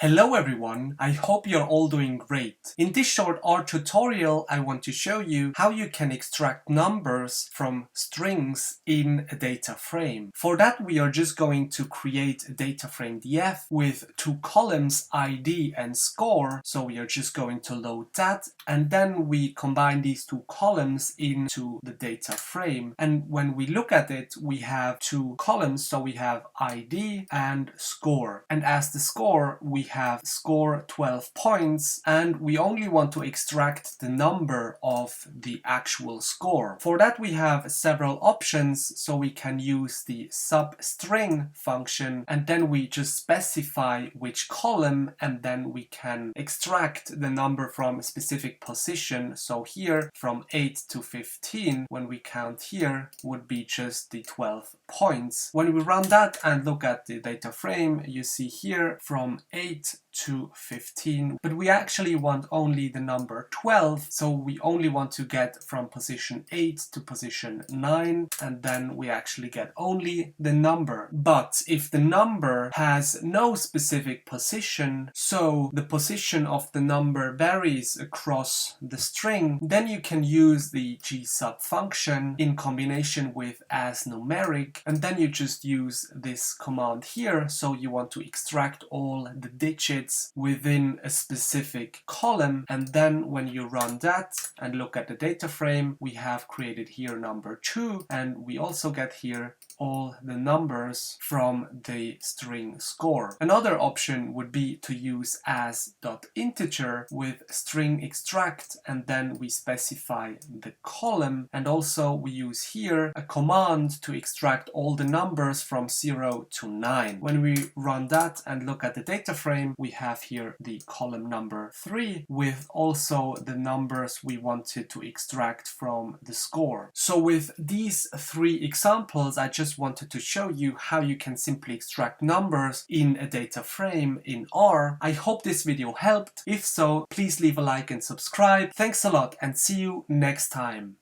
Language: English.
Hello everyone, I hope you're all doing great. In this short R tutorial, I want to show you how you can extract numbers from strings in a data frame. For that, we are just going to create a data frame df with two columns, ID and score. So we are just going to load that, and then we combine these two columns into the data frame. And when we look at it, we have two columns, so we have ID and score. And as the score, we have score 12 points, and we only want to extract the number of the actual score. For that, we have several options, so we can use the substr function, and then we just specify which column, and then we can extract the number from a specific position. So here from 8 to 15, when we count here, would be just the 12 points. When we run that and look at the data frame, you see here from 8 to 15, but we actually want only the number 12, so we only want to get from position 8 to position 9, and then we actually get only the number. But if the number has no specific position, so the position of the number varies across the string, then you can use the gsub function in combination with as numeric, and then you just use this command here. So you want to extract all the digits within a specific column, and then when you run that and look at the data frame, we have created here number 2, and we also get here all the numbers from the string score. Another option would be to use as.integer with string extract, and then we specify the column, and also we use here a command to extract all the numbers from 0 to 9. When we run that and look at the data frame, we have here the column number 3 with also the numbers we wanted to extract from the score. So with these 3 examples, I just wanted to show you how you can simply extract numbers in a data frame in R. I hope this video helped. If so, please leave a like and subscribe. Thanks a lot, and see you next time.